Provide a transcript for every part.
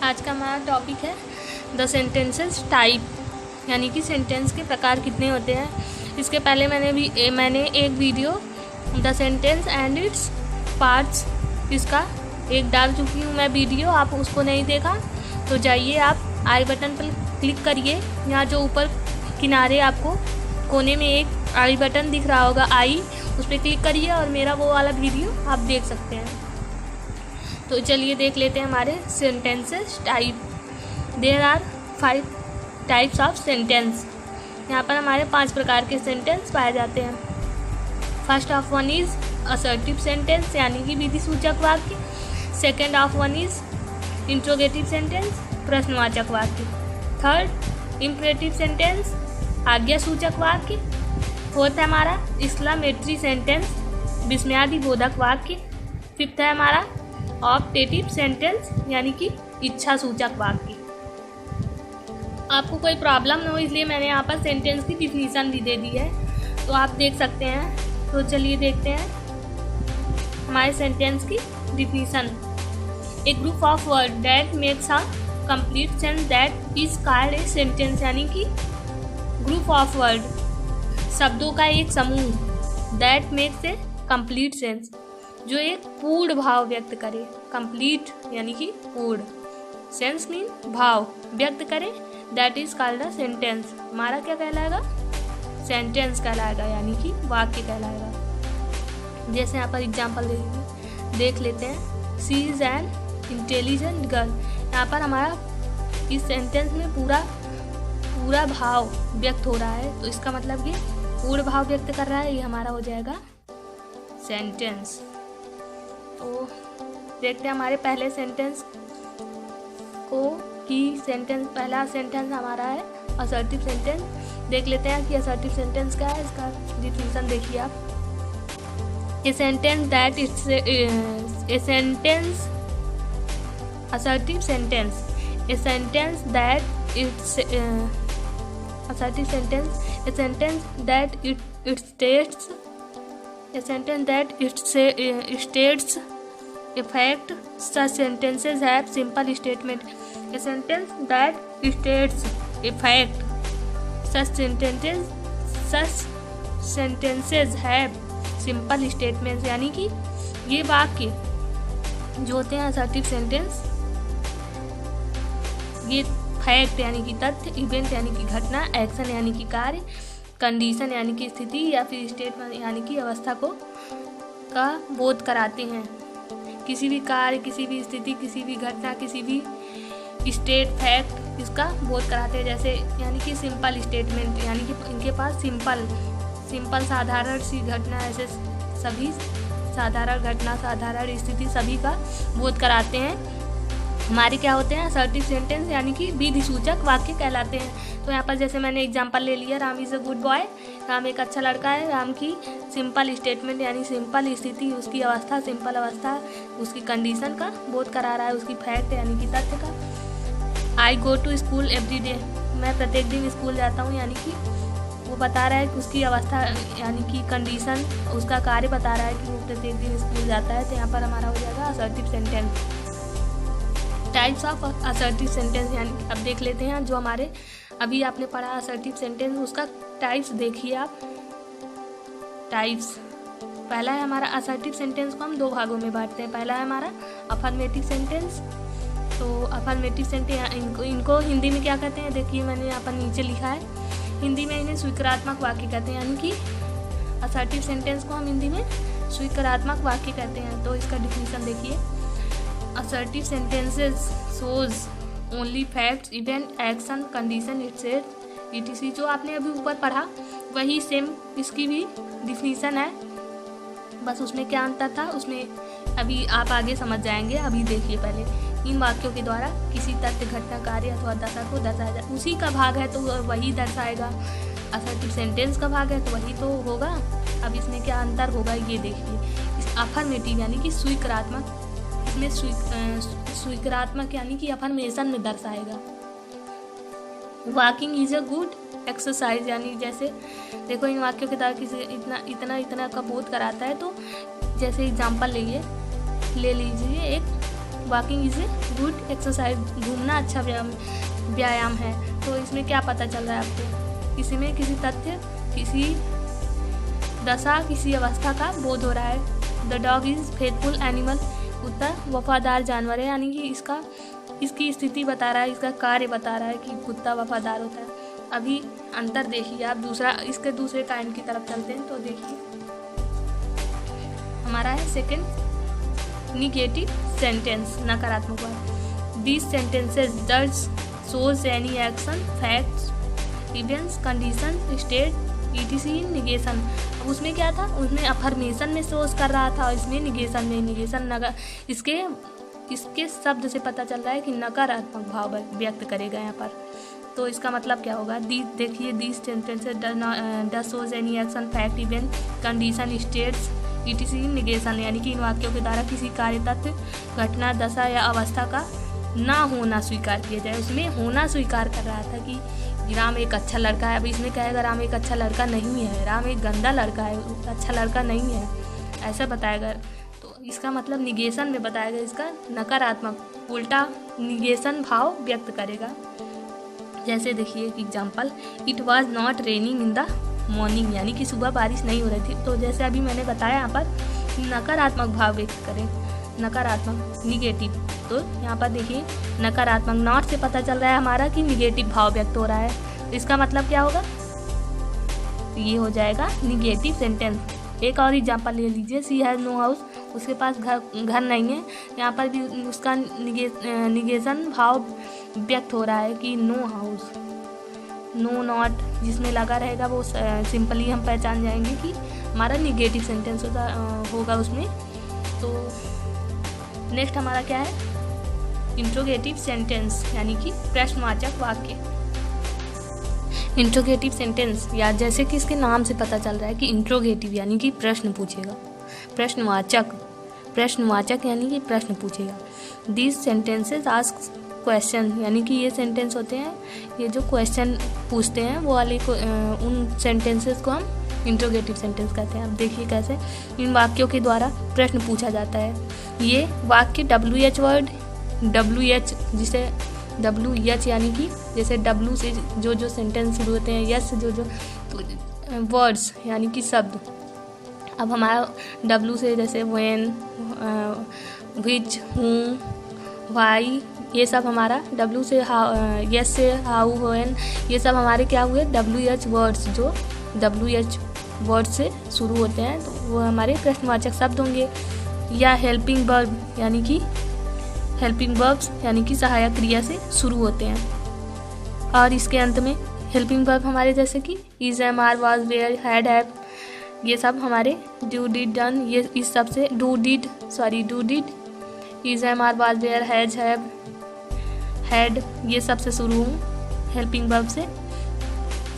आज का हमारा टॉपिक है द सेंटेंसेस टाइप, यानी कि सेंटेंस के प्रकार कितने होते हैं। इसके पहले मैंने एक video the sentence and its parts इसका एक डाल चुकी हूँ मैं वीडियो। आप उसको नहीं देखा तो जाइए, आप आई बटन पर क्लिक करिए। यहाँ जो ऊपर किनारे आपको कोने में एक आई बटन दिख रहा होगा, आई, उस पर क्लिक करिए और मेरा वो वाला वीडियो आप देख सकते हैं। तो चलिए देख लेते हैं हमारे sentences type. There are 5 types of sentence. यहाँ पर हमारे 5 प्रकार के सेंटेंस पाए जाते हैं। First of one is assertive sentence, यानी कि विधि सूचक वाक्य। Second of one is interrogative sentence, प्रश्नवाचक वाक्य। थर्ड इम्परेटिव सेंटेंस, आज्ञा सूचक वाक्य। फोर्थ है हमारा एक्सक्लेमेटरी सेंटेंस, विस्मयादिबोधक वाक्य। फिफ्थ है हमारा ऑप्टेटिव सेंटेंस, यानी कि इच्छा सूचक वाक्य। आपको कोई प्रॉब्लम ना हो इसलिए मैंने यहाँ पर सेंटेंस की डिफिनीशन भी दे दी है, तो आप देख सकते हैं। तो चलिए देखते हैं हमारे सेंटेंस की definition. A group of word that makes a complete sense that is called a sentence, यानी कि ग्रुप ऑफ वर्ड, शब्दों का एक समूह, that makes a complete sense, जो एक पूर्ण भाव व्यक्त करे। कंप्लीट यानी कि पूर्ण, सेंस मीन भाव व्यक्त करे, that is called a sentence. हमारा क्या कहलाएगा? सेंटेंस कहलाएगा, यानी कि वाक्य कहलाएगा। जैसे यहाँ पर एग्जाम्पल देख लेते हैं। She is an intelligent girl. यहाँ पर हमारा इस सेंटेंस में पूरा भाव व्यक्त हो रहा है, तो इसका मतलब ये पूर्ण भाव व्यक्त कर रहा है, ये हमारा हो जाएगा सेंटेंस। तो देखते हैं हमारे पहले सेंटेंस को कि पहला सेंटेंस हमारा है असर्टिव सेंटेंस। देख लेते हैं कि असर्टिव सेंटेंस क्या है, इसका डिफिनीशन देखिए आप। ए sentence that it's a sentence, assertive sentence, A sentence that it's assertive sentence, a sentence that it states a fact. Such sentences have simple statement. A sentence that states a fact. Such sentences have simple statements, यानी कि ये वाक्य जो होते हैं assertive sentence, ये fact यानी कि तथ्य, इवेंट यानी कि घटना, एक्शन यानी कि कार्य, कंडीशन यानी कि स्थिति, या फिर स्टेटमेंट यानी कि अवस्था का बोध कराते हैं। किसी भी कार्य, किसी भी स्थिति, किसी भी घटना, किसी भी स्टेट, फैक्ट, इसका बोध कराते हैं। जैसे यानी कि सिंपल स्टेटमेंट, यानी कि इनके पास सिंपल साधारण सी घटना, ऐसे सभी साधारण घटना, साधारण स्थिति सभी का बोध कराते हैं। हमारे क्या होते हैं? असर्टिव सेंटेंस, यानी कि विधि सूचक वाक्य कहलाते हैं। तो यहाँ पर जैसे मैंने एग्जांपल ले लिया, Ram is a good boy, Ram एक अच्छा लड़का है। राम की सिंपल स्टेटमेंट यानी सिंपल स्थिति, उसकी अवस्था, सिंपल अवस्था, उसकी कंडीशन का बोध करा रहा है, उसकी फैक्ट यानी कि तथ्य का। I go to school every day, मैं प्रत्येक दिन स्कूल जाता हूँ, यानी कि वो बता रहा है कि उसकी अवस्था यानी कि कंडीशन, उसका कार्य बता रहा है कि वो प्रत्येक दिन स्कूल जाता है। तो यहाँ पर हमारा हो जाएगा assertive sentence. Types of assertive sentence, यानी अब देख लेते हैं जो हमारे अभी आपने पढ़ा असर्टिव सेंटेंस, उसका टाइप्स देखिए आप। टाइप्स, पहला है हमारा असर्टिव सेंटेंस को हम 2 भागों में बांटते हैं। पहला है हमारा अफर्मेटिव सेंटेंस। तो अफर्मेटिव सेंटेंस इनको हिंदी में क्या कहते हैं? देखिए मैंने यहाँ पर नीचे लिखा है, हिंदी में इन्हें स्वीकारात्मक वाक्य कहते हैं, यानी कि असर्टिव सेंटेंस को हम हिंदी में स्वीकारात्मक वाक्य कहते हैं। तो इसका डिफिनीशन देखिए। Assertive sentences shows only facts, event, action, condition, etc. जो आपने अभी ऊपर पढ़ा वही सेम इसकी भी डिफिनीशन है, बस उसमें क्या अंतर था उसमें अभी आप आगे समझ जाएंगे। अभी देखिए पहले, इन वाक्यों के द्वारा किसी तथ्य, घटना, कार्य अथवा दशा को दर्शाया जाए, उसी का भाग है तो वही दर्शाएगा। असर्टिव सेंटेंस का भाग है तो वही तो होगा। अब इसमें क्या अंतर होगा ये देखिए। इस अफर्मेटिव यानी कि स्वीकारात्मक, इसमें स्वीकारात्मक यानी कि अफर्मेशन में दर्शाएगा। Walking is a good exercise, यानी जैसे देखो इन वाक्यों के द्वारा किसी इतना का बोध कराता है। तो जैसे एग्जांपल ले लीजिए, एक walking is a good exercise, घूमना अच्छा व्यायाम है। तो इसमें क्या पता चल रहा है आपको, इसमें किसी तथ्य, किसी दशा, किसी अवस्था का बोध हो रहा है। The dog is faithful animal, कुत्ता वफादार जानवर है, यानी कि इसकी स्थिति बता रहा है, इसका कार्य बता रहा है कि कुत्ता वफादार होता है। अभी अंतर देखिए आप, इसके दूसरे काइंड की तरफ चलते हैं। तो देखिए हमारा है सेकंड निगेटिव सेंटेंस, नकारात्मक वाक्य। These sentences does shows any action, facts, events, condition, state ETC negation. अब उसमें क्या था, उसमें अफर्मेशन में शोज कर रहा था और इसमें निगेशन में, निगेशन इसके शब्द से पता चल रहा है कि नकारात्मक भाव व्यक्त करेगा यहाँ पर। तो इसका मतलब क्या होगा, देखिए these sentences does shows any action, fact, event, condition, states ETC negation, यानी कि इन वाक्यों के द्वारा किसी कार्य, तथ्य, घटना, दशा या अवस्था का ना होना स्वीकार किया जाए। उसमें होना स्वीकार कर रहा था कि राम एक अच्छा लड़का है। अब इसमें कहेगा राम एक अच्छा लड़का नहीं है, राम एक गंदा लड़का है, अच्छा लड़का नहीं है, ऐसा बताएगा। तो इसका मतलब निगेशन में बताएगा, इसका नकारात्मक उल्टा निगेशन भाव व्यक्त करेगा। जैसे देखिए एक example, it was not raining in the morning, यानी कि सुबह बारिश नहीं हो रही थी। तो जैसे अभी मैंने बताया यहाँ पर नकारात्मक भाव व्यक्त करें, नकारात्मक निगेटिव। तो यहाँ पर देखिए नकारात्मक, नॉट से पता चल रहा है हमारा कि निगेटिव भाव व्यक्त हो रहा है। इसका मतलब क्या होगा, ये हो जाएगा निगेटिव सेंटेंस। एक और एग्जाम्पल ले लीजिए, सी हैज़ नो हाउस, उसके पास घर नहीं है। यहाँ पर भी उसका निगेशन भाव व्यक्त हो रहा है कि नो हाउस, नो नॉट जिसमें लगा रहेगा वो सिंपली हम पहचान जाएंगे कि हमारा निगेटिव सेंटेंस होगा उसमें। तो नेक्स्ट हमारा क्या है, इंट्रोगेटिव सेंटेंस, यानी कि प्रश्नवाचक वाक्य। इंट्रोगेटिव सेंटेंस, या जैसे कि इसके नाम से पता चल रहा है कि इंट्रोगेटिव यानी कि प्रश्न पूछेगा, प्रश्नवाचक यानी कि प्रश्न पूछेगा। दीज सेंटेंसेस आस्क क्वेश्चन, यानी कि ये सेंटेंस होते हैं, ये जो क्वेश्चन पूछते हैं वो वाले उन सेंटेंसेस को हम इंट्रोगेटिव सेंटेंस कहते हैं। अब देखिए कैसे इन वाक्यों के द्वारा प्रश्न पूछा जाता है। ये वाक्य WH वर्ड, WH जिसे WH यानी कि जैसे W से जो सेंटेंस शुरू होते हैं, यस से जो वर्ड्स यानी कि शब्द। अब हमारा W से जैसे व्हेन, विच, हूँ, वाई, ये सब हमारा W से यस से हाउ, व्हेन, ये सब हमारे क्या हुए WH वर्ड्स, जो WH वर्ड से शुरू होते हैं तो वो हमारे प्रश्नवाचक शब्द होंगे। या हेल्पिंग वर्ब यानी कि हेल्पिंग वर्ब्स यानी कि सहायक क्रिया से शुरू होते हैं। और इसके अंत में हेल्पिंग वर्ब हमारे जैसे कि is, am, are, was, were, had, have, ये सब हमारे डू, डिड, डन, ये इस सब से do did, is, am, are, was, were, has, have, had, ये सब से शुरू हों, हेल्पिंग वर्ब से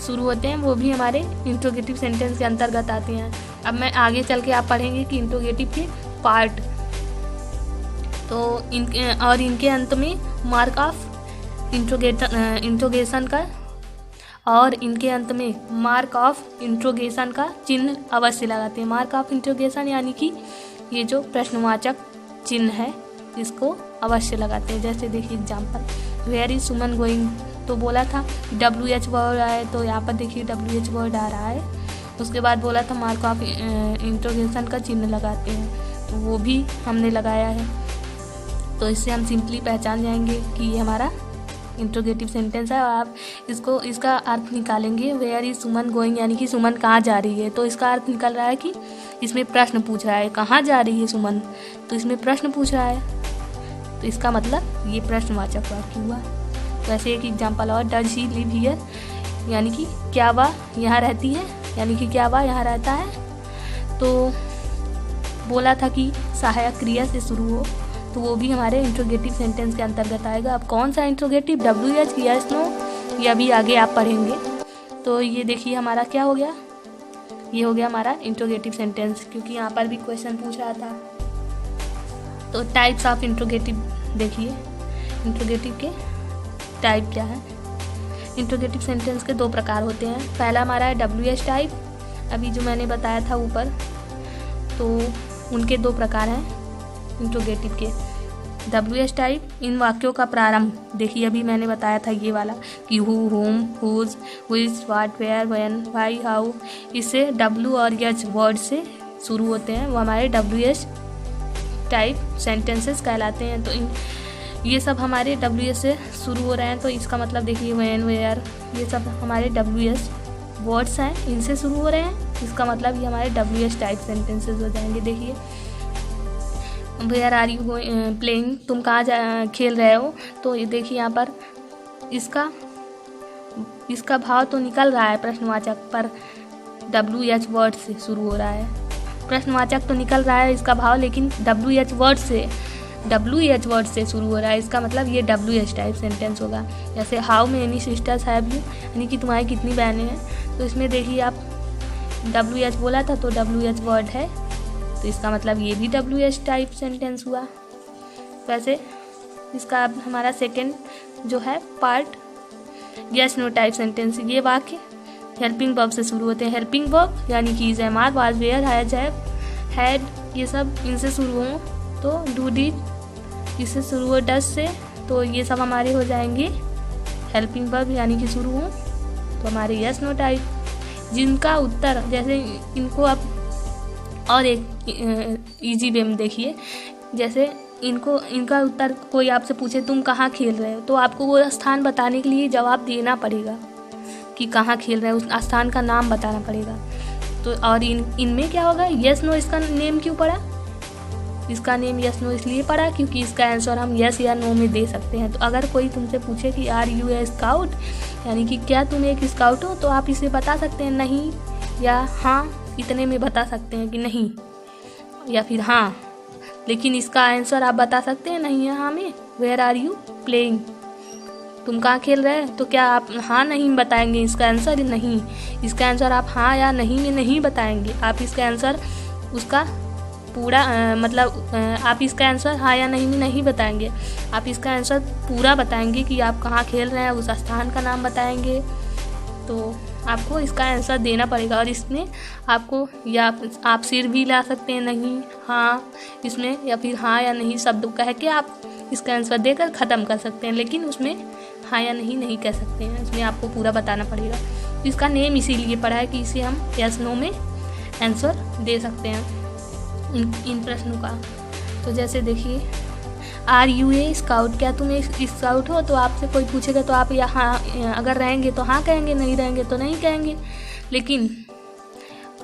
शुरू होते हैं, वो भी हमारे इंट्रोगेटिव सेंटेंस के अंतर्गत आते हैं। अब मैं आगे चल के आप पढ़ेंगे कि इंट्रोगेटिव के पार्ट। तो इनके अंत में मार्क ऑफ इंट्रोगेशन का, और इनके अंत में मार्क ऑफ इंट्रोगेशन का चिन्ह अवश्य लगाते हैं। मार्क ऑफ इंट्रोगेशन यानी कि ये जो प्रश्नवाचक चिन्ह है इसको अवश्य लगाते हैं। जैसे देखिए example, where is Suman going, तो बोला था WH वर्ड आए, तो यहाँ पर देखिए WH वर्ड आ रहा है। उसके बाद बोला था मार्क ऑफ इंट्रोगेशन का चिन्ह लगाते हैं, तो वो भी हमने लगाया है। तो इससे हम सिंपली पहचान जाएंगे कि ये हमारा इंट्रोगेटिव सेंटेंस है। और आप इसका अर्थ निकालेंगे, वेयर इज सुमन गोइंग यानी कि सुमन कहाँ जा रही है, तो इसका अर्थ निकल रहा है कि इसमें प्रश्न पूछ रहा है, कहाँ जा रही है सुमन, तो इसमें प्रश्न पूछ रहा है, तो इसका मतलब ये प्रश्नवाचक वाक्य हुआ। तो ऐसे एक एग्जाम्पल और, डज शी लिव हियर, यानी कि क्या वह यहाँ रहती है, यानी कि क्या वह यहाँ रहता है। तो बोला था कि सहायक क्रिया से शुरू हो, तो वो भी हमारे इंट्रोगेटिव सेंटेंस के अंतर्गत आएगा। अब कौन सा इंट्रोगेटिव, WH, यस, नो, या भी आगे आप पढ़ेंगे। तो ये देखिए हमारा क्या हो गया, ये हो गया हमारा इंट्रोगेटिव सेंटेंस, क्योंकि यहाँ पर भी क्वेश्चन पूछ रहा था। तो टाइप्स ऑफ इंट्रोगेटिव देखिए, इंट्रोगेटिव के टाइप क्या है। इंट्रोगेटिव सेंटेंस के दो प्रकार होते हैं। पहला हमारा है WH टाइप, अभी जो मैंने बताया था ऊपर, तो उनके दो प्रकार हैं इंट्रोगेटिव के। WH टाइप इन वाक्यों का प्रारंभ, देखिए अभी मैंने बताया था ये वाला कि who, whom, whose, which, what, where, when, why, how, इससे W और H वर्ड से शुरू होते हैं, वो हमारे WH टाइप सेंटेंसेस कहलाते हैं। तो ये सब हमारे WH से शुरू हो रहे हैं, तो इसका मतलब देखिए व्हेन, वेयर, ये सब हमारे WH वर्ड्स हैं, इनसे शुरू हो रहे हैं, इसका मतलब ये हमारे WH टाइप सेंटेंसेस हो जाएंगे। देखिए वेयर आर यू प्लेइंग, तुम कहाँ खेल रहे हो, तो ये देखिए यहाँ पर इसका भाव तो निकल रहा है प्रश्नवाचक, पर WH वर्ड से शुरू हो रहा है। प्रश्नवाचक तो निकल रहा है इसका भाव, लेकिन WH वर्ड से शुरू हो रहा है, इसका मतलब ये WH टाइप सेंटेंस होगा। जैसे how many sisters have you, यानी कि तुम्हारी कितनी बहनें हैं, तो इसमें देखिए आप WH बोला था तो WH वर्ड है, तो इसका मतलब ये भी WH टाइप सेंटेंस हुआ। वैसे इसका अब हमारा सेकंड जो है part yes no type sentence, ये वाक्य हेल्पिंग वर्ब से शुरू होते हैं। हेल्पिंग वर्ब यानी कि is, am, are, was, were, has, had, ये सब इनसे शुरू हो, तो डू, डिड इससे शुरू हो, डज से, तो ये सब हमारे हो जाएंगे हेल्पिंग वर्ब यानी कि शुरू हो, तो हमारे यस नो टाइप। जिनका उत्तर, जैसे इनको आप और एक इजी वे में देखिए, जैसे इनका उत्तर कोई आपसे पूछे तुम कहाँ खेल रहे हो, तो आपको वो स्थान बताने के लिए जवाब देना पड़ेगा कि कहाँ खेल रहे हो, उस स्थान का नाम बताना पड़ेगा। तो और इनमें क्या होगा, यस नो, इसका नेम क्यों पड़ा, इसका नेम यस नो इसलिए पड़ा क्योंकि इसका आंसर हम यस या नो में दे सकते हैं। तो अगर कोई तुमसे पूछे कि आर यू ए स्काउट, यानी कि क्या तुम एक स्काउट हो, तो आप इसे बता सकते हैं नहीं या हाँ, इतने में बता सकते हैं कि नहीं या फिर हाँ, लेकिन इसका आंसर आप बता सकते हैं नहीं या हाँ में। वेयर आर यू प्लेइंग, तुम कहाँ खेल रहे हैं, तो क्या आप हाँ नहीं बताएंगे इसका आंसर, नहीं, इसका आंसर आप हाँ या नहीं में नहीं बताएंगे, आप इसका आंसर उसका पूरा मतलब आप इसका आंसर हाँ या नहीं में नहीं बताएंगे, आप इसका आंसर पूरा बताएंगे कि आप कहाँ खेल रहे हैं, उस स्थान का नाम बताएंगे। तो आपको इसका आंसर देना पड़ेगा, और इसमें आपको या आप सिर भी ला सकते हैं नहीं हाँ इसमें, या फिर हाँ या नहीं शब्द कह के आप इसका आंसर देकर ख़त्म कर सकते हैं, लेकिन उसमें हाँ या नहीं कह सकते हैं, इसमें आपको पूरा बताना पड़ेगा। इसका नेम इसीलिए पड़ा है कि इसे हम यस नो में आंसर दे सकते हैं इन प्रश्नों का। तो जैसे देखिए आर यू ए स्काउट, क्या तुम एक स्काउट हो, तो आपसे कोई पूछेगा तो आप यहाँ अगर रहेंगे तो हाँ कहेंगे, नहीं रहेंगे तो नहीं कहेंगे, लेकिन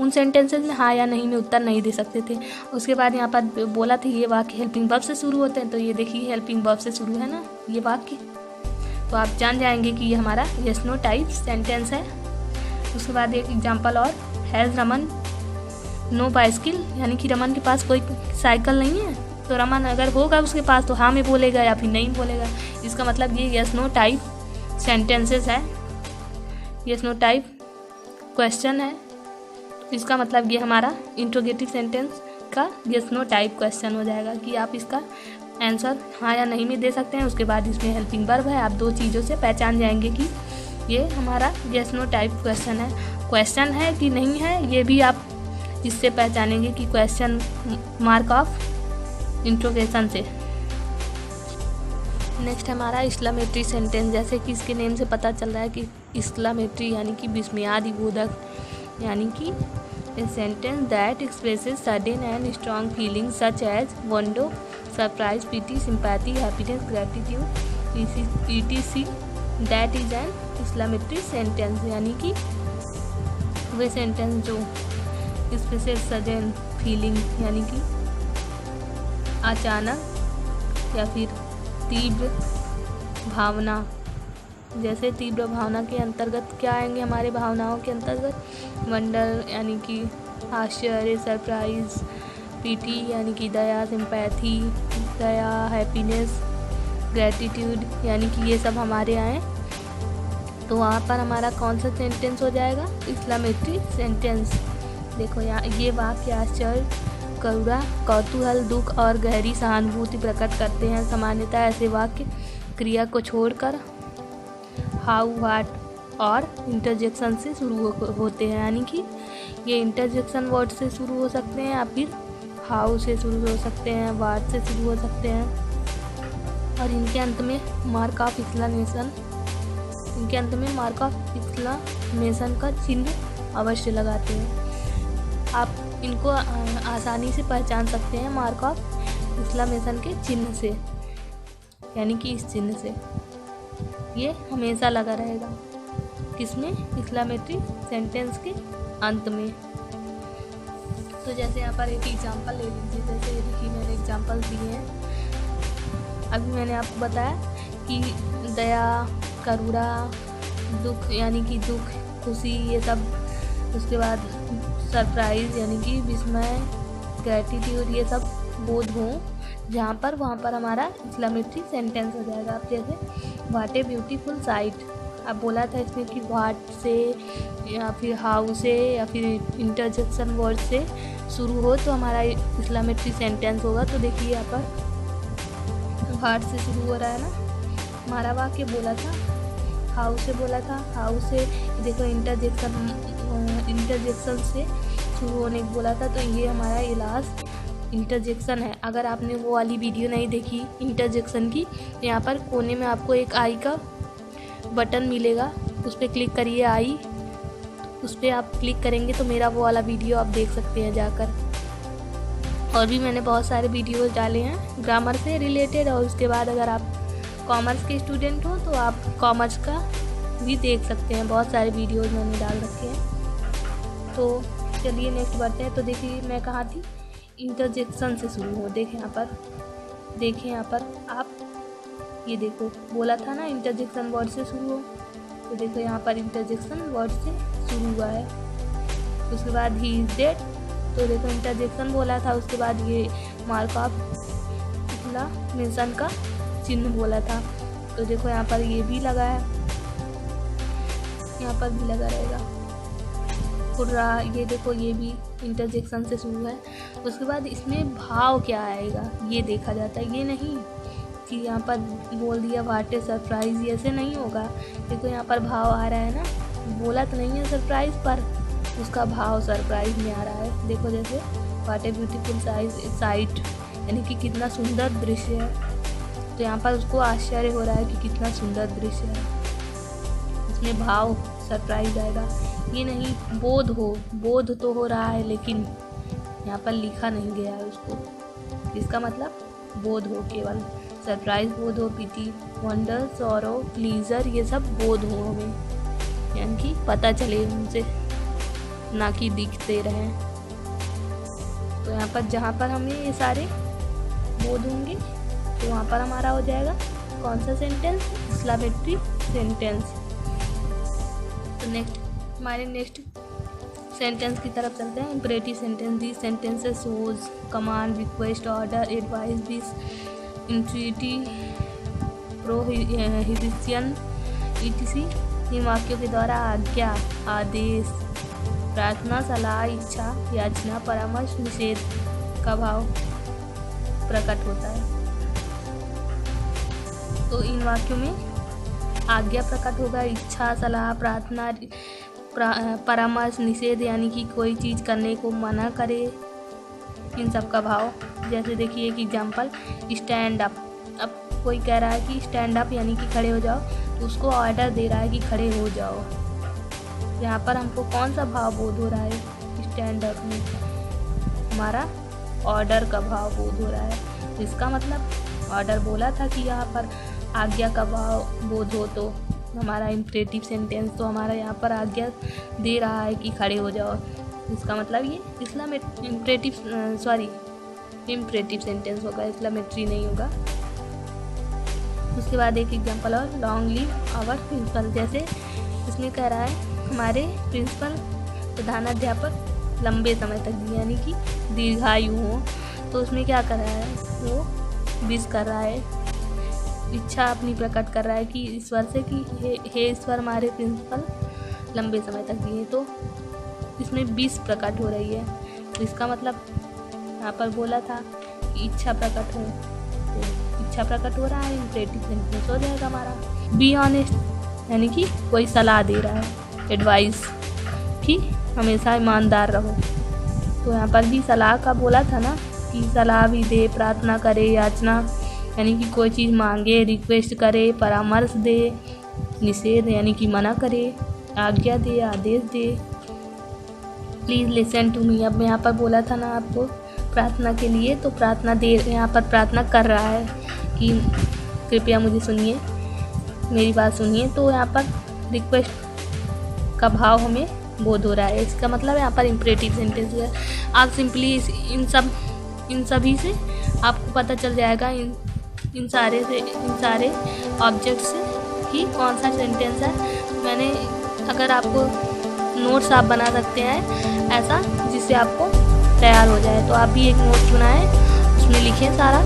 उन सेंटेंसेस में हाँ या नहीं में उत्तर नहीं दे सकते थे। उसके बाद यहाँ पर बोला था ये वाक्य हेल्पिंग वर्ब से शुरू होते हैं, तो ये देखिए हेल्पिंग वर्ब से शुरू है ना ये वाक्य, तो आप जान जाएंगे कि ये हमारा यस नो टाइप सेंटेंस है। उसके बाद एक एग्जाम्पल और, हैज़ रमन नो बाइसिकल, यानी कि रमन के पास कोई साइकिल नहीं है, तो रमन अगर होगा उसके पास तो हाँ में बोलेगा या फिर नहीं बोलेगा, इसका मतलब ये यस नो टाइप सेंटेंसेस है, यस नो टाइप क्वेश्चन है, इसका मतलब ये हमारा इंट्रोगेटिव सेंटेंस का यस नो टाइप क्वेश्चन हो जाएगा कि आप इसका आंसर हाँ या नहीं में दे सकते हैं। उसके बाद इसमें हेल्पिंग वर्ब है, आप दो चीज़ों से पहचान जाएंगे कि ये हमारा यस नो टाइप क्वेश्चन है कि नहीं है, ये भी आप इससे पहचानेंगे कि क्वेश्चन मार्क ऑफ इंट्रोगेशन से। नेक्स्ट हमारा एक्सक्लेमेटरी सेंटेंस, जैसे कि इसके नेम से पता चल रहा है कि एक्सक्लेमेटरी यानी कि विस्मयादि बोधक, यानी कि a sentence that expresses sudden and strong feeling such as wonder, surprise, pity, sympathy, happiness, gratitude etc, that is an exclamatory sentence, यानी कि वे सेंटेंस जो एक्सप्रेसेस सडन फीलिंग यानी कि अचानक या फिर तीव्र भावना, जैसे तीव्र भावना के अंतर्गत क्या आएंगे हमारे भावनाओं के अंतर्गत, वंडर यानी कि आश्चर्य, सरप्राइज, पीटी यानी कि दया, सिंपैथी दया, हैप्पीनेस, ग्रेटिट्यूड यानी कि ये सब हमारे आए, तो वहाँ पर हमारा कौन सा सेंटेंस हो जाएगा, एक्सक्लेमेटरी सेंटेंस। देखो यहाँ ये वाक्य आश्चर्य, करुणा, कौतूहल, दुख और गहरी सहानुभूति प्रकट करते हैं। सामान्यतः ऐसे वाक्य क्रिया को छोड़कर हाउ, व्हाट और इंटरजेक्शन से शुरू होते हैं, यानी कि ये इंटरजेक्शन वर्ड से शुरू हो सकते हैं या फिर हाउ से शुरू हो सकते हैं, व्हाट से शुरू हो सकते हैं, और इनके अंत में मार्क ऑफ एक्सक्लेमेशन, इनके अंत में मार्क ऑफ एक्सक्लेमेशन का चिन्ह अवश्य लगाते हैं। आप इनको आसानी से पहचान सकते हैं मार्क ऑफ एक्सक्लेमेशन के चिन्ह से, यानी कि इस चिन्ह से। ये हमेशा लगा रहेगा किसमें, एक्सक्लेमेटरी सेंटेंस के अंत में। तो जैसे यहाँ पर एक एग्जांपल ले लीजिए, जैसे ये देखिए मैंने एग्जांपल दिए हैं। अभी मैंने आपको बताया कि दया, करुणा, दुख यानी कि दुख, खुशी, ये सब, उसके बाद सरप्राइज यानी कि विस्मय, ग्रेटिट्यूड, ये सब बोध हों जहाँ पर, वहाँ पर हमारा एक्सक्लेमेटरी सेंटेंस हो जाएगा। आप जैसे व्हाट ए ब्यूटीफुल साइट, अब बोला था इसमें कि व्हाट से या फिर हाउ से या फिर इंटरजेक्शन वर्ड से शुरू हो तो हमारा एक्सक्लेमेटरी सेंटेंस होगा। तो देखिए यहाँ पर व्हाट से शुरू हो रहा है ना हमारा वाक्य, बोला था हाउ से, बोला था हाउ से, देखो इंटरजेक्शन से शुरू होने को बोला था, तो ये हमारा लास्ट इंटरजेक्शन है। अगर आपने वो वाली वीडियो नहीं देखी इंटरजेक्शन की, यहाँ पर कोने में आपको एक आई का बटन मिलेगा, उस पर क्लिक करिए, आई, उस पर आप क्लिक करेंगे तो मेरा वो वाला वीडियो आप देख सकते हैं जाकर। और भी मैंने बहुत सारे वीडियोस डाले हैं ग्रामर से रिलेटेड, और उसके बाद अगर आप कॉमर्स के स्टूडेंट हो तो आप कॉमर्स का भी देख सकते हैं, बहुत सारे वीडियोस मैंने डाल रखे हैं। तो चलिए नेक्स्ट बढ़ते हैं। तो देखिए मैं कहाँ थी, इंटरजेक्शन से शुरू हो, देखें यहाँ पर, देखें यहाँ पर आप, ये देखो बोला था ना इंटरजेक्शन वर्ड से शुरू हो, तो देखो यहाँ पर इंटरजेक्शन वर्ड से शुरू हुआ है। उसके बाद ही इज डेड, तो देखो इंटरजेक्शन बोला था, उसके बाद ये मार्क ऑफ एक्सक्लेमेशन का चिन्ह बोला था, तो देखो यहाँ पर ये भी लगा है, यहाँ पर भी लगा रहेगा हुर्रा, ये देखो ये भी इंटरजेक्शन से शुरू है। उसके बाद इसमें भाव क्या आएगा ये देखा जाता है, ये नहीं कि यहाँ पर बोल दिया व्हाट ए सरप्राइज, ऐसे नहीं होगा। देखो यहाँ पर भाव आ रहा है ना, बोला तो नहीं है सरप्राइज पर उसका भाव सरप्राइज में आ रहा है। देखो जैसे व्हाट ए ब्यूटीफुल साइट यानी कि कितना सुंदर दृश्य है, तो यहाँ पर उसको आश्चर्य हो रहा है कि कितना सुंदर दृश्य है, इसमें भाव सरप्राइज आएगा। ये नहीं बोध हो, बोध तो हो रहा है लेकिन यहाँ पर लिखा नहीं गया है उसको, इसका मतलब बोध हो, केवल सरप्राइज बोध हो, पीटी, वंडर, सॉरो, प्लीजर, ये सब बोध हो हमें, यानी कि पता चले उनसे, ना कि दिखते रहें। तो यहाँ पर जहाँ पर हमें ये सारे बोध होंगे तो वहाँ पर हमारा हो जाएगा कौन सा सेंटेंस, एक्सक्लेमेटरी सेंटेंस। तो हमारे नेक्स्ट सेंटेंस की तरफ चलते हैं। Imperative sentence, the sentences shows, command, request, order, advice, wish, entreaty, prohibition, etc. इन वाक्यों के द्वारा आज्ञा, आदेश, प्रार्थना, सलाह, इच्छा, याचना, परामर्श, निषेध का भाव प्रकट होता है। तो इन वाक्यों में आज्ञा प्रकट होगा, इच्छा, सलाह, प्रार्थना, परामर्श, निषेध यानी कि कोई चीज़ करने को मना करे, इन सब का भाव। जैसे देखिए एक एग्जांपल, स्टैंड अप, अब कोई कह रहा है कि स्टैंड अप यानी कि खड़े हो जाओ, तो उसको ऑर्डर दे रहा है कि खड़े हो जाओ। यहाँ पर हमको कौन सा भाव बोध हो रहा है, स्टैंड अप में हमारा ऑर्डर का भाव बोध हो रहा है। इसका मतलब ऑर्डर बोला था कि यहाँ पर आज्ञा का भाव बोध हो, तो हमारा इम्परेटिव सेंटेंस तो हमारा यहाँ पर आज्ञा दे रहा है कि खड़े हो जाओ, इसका मतलब ये इम्परेटिव सेंटेंस होगा, एक्सक्लेमेटरी नहीं होगा। उसके बाद एक एग्जांपल और, लॉन्ग लिव आवर प्रिंसिपल, जैसे इसमें कह रहा है हमारे प्रिंसिपल प्रधानाध्यापक लंबे समय तक जिए यानी कि दीर्घायु हो, तो उसमें क्या कर रहा है, वो विश कर रहा है, इच्छा अपनी प्रकट कर रहा है कि ईश्वर से कि हे ईश्वर हमारे प्रिंसिपल लंबे समय तक जिए, तो इसमें विश प्रकट हो रही है। तो इसका मतलब यहाँ पर बोला था कि इच्छा प्रकट हो, तो इच्छा प्रकट हो रहा है, इम्परेटिव सेंटेंस हो जाएगा हमारा। बी ऑनेस्ट यानी कि कोई सलाह दे रहा है, एडवाइस कि हमेशा ईमानदार रहो, तो यहाँ पर भी सलाह का बोला था ना कि सलाह भी दे, प्रार्थना करे, याचना यानी कि कोई चीज़ मांगे, रिक्वेस्ट करे, परामर्श दे। निषेध यानी कि मना करे, आज्ञा दे, आदेश दे। प्लीज़ लिसन टू मी, अब यहाँ पर बोला था ना आपको प्रार्थना के लिए, तो प्रार्थना दे, यहाँ पर प्रार्थना कर रहा है कि कृपया मुझे सुनिए, मेरी बात सुनिए। तो यहाँ पर रिक्वेस्ट का भाव हमें बोध हो रहा है। इसका मतलब यहाँ पर इम्परेटिव सेंटेंस है। आप सिंपली इन सभी से आपको पता चल जाएगा, इन सारे ऑब्जेक्ट से कि कौन सा सेंटेंस है। मैंने अगर आपको नोट्स आप बना सकते हैं ऐसा जिससे आपको तैयार हो जाए, तो आप भी एक नोट्स बनाएं, उसमें लिखें सारा।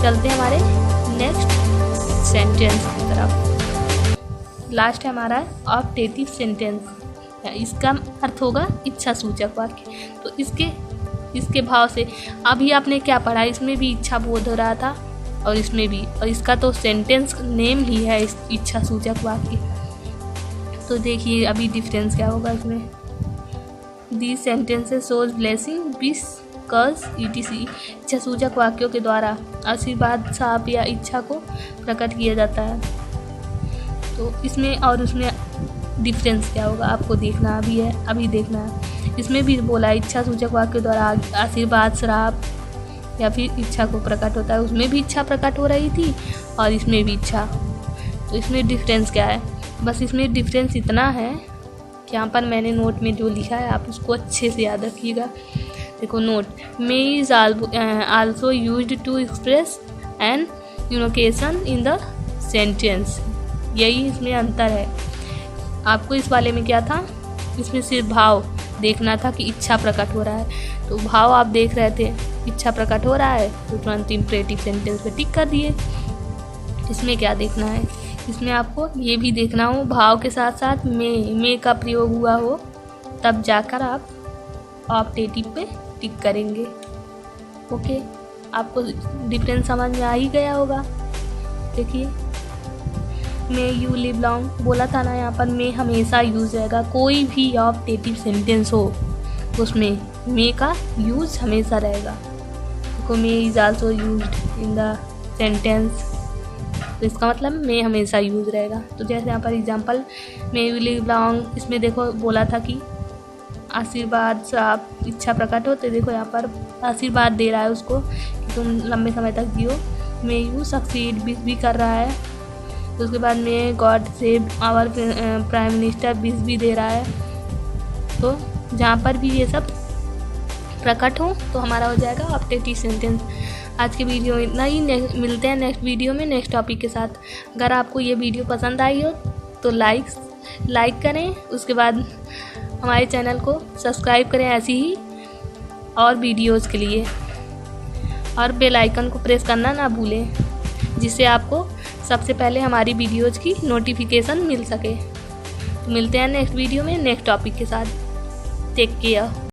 चलते हैं हमारे नेक्स्ट सेंटेंस की तरफ। लास्ट है हमारा ऑप्टेटिव सेंटेंस, इसका अर्थ होगा इच्छा सूचक वाक्य। तो इसके भाव से अभी आपने क्या पढ़ा, इसमें भी इच्छा बोध हो रहा था और इसमें भी, और इसका तो सेंटेंस नेम ही है इस इच्छा सूचक वाक्य। तो देखिए अभी डिफरेंस क्या होगा इसमें। दी सेंटेंसेस शोज ब्लेसिंग, विश, कर्ज, ईटीसी। इच्छा सूचक वाक्यों के द्वारा आशीर्वाद, शाप या इच्छा को प्रकट किया जाता है। तो इसमें और उसमें डिफरेंस क्या होगा आपको देखना अभी देखना है। इसमें भी बोला इच्छा सूचक वाक्य द्वारा आशीर्वाद, श्राप या फिर इच्छा को प्रकट होता है। उसमें भी इच्छा प्रकट हो रही थी और इसमें भी इच्छा। तो इसमें डिफरेंस क्या है, बस इसमें डिफरेंस इतना है कि यहाँ पर मैंने नोट में जो लिखा है आप उसको अच्छे से याद रखिएगा। देखो note, may is also used to express an unification in the sentence. यही इसमें अंतर है। आपको इस वाले में क्या था, इसमें सिर्फ भाव देखना था कि इच्छा प्रकट हो रहा है, तो भाव आप देख रहे थे, इच्छा प्रकट हो रहा है तो तुरंत इम्परेटिव सेंटेंस पे टिक कर दिए। इसमें क्या देखना है, इसमें आपको ये भी देखना हो भाव के साथ साथ मे का प्रयोग हुआ हो, तब जाकर आप ऑप्टेटिव पे टिक करेंगे। ओके, आपको डिफरेंस समझ में आ ही गया होगा। देखिए मे यू लिव लॉन्ग बोला था ना, यहाँ पर मे हमेशा यूज रहेगा। कोई भी ऑप्टेटिव सेंटेंस हो उसमें मे का यूज हमेशा रहेगा। देखो may is also used in the sentence, तो इसका मतलब मे हमेशा यूज रहेगा। तो जैसे यहाँ पर example may you live long, इसमें देखो बोला था कि आशीर्वाद, श्राप, इच्छा प्रकट हो, तो देखो यहाँ पर आशीर्वाद दे रहा है उसको कि तुम लंबे समय तक जियो। मे यू सक्सीड भी कर रहा है। तो उसके बाद में God save our prime minister भी दे रहा है। तो जहाँ पर भी ये सब प्रकट हो तो हमारा हो जाएगा ऑप्टेटिव सेंटेंस। आज के वीडियो में इतना ही, मिलते हैं नेक्स्ट वीडियो में नेक्स्ट टॉपिक के साथ। अगर आपको ये वीडियो पसंद आई हो तो लाइक करें, उसके बाद हमारे चैनल को सब्सक्राइब करें ऐसी ही और वीडियोज़ के लिए, और बेल आइकन को प्रेस करना ना भूलें, जिससे आपको सबसे पहले हमारी वीडियोज़ की नोटिफिकेशन मिल सके। तो मिलते हैं नेक्स्ट वीडियो में नेक्स्ट टॉपिक के साथ। Take care.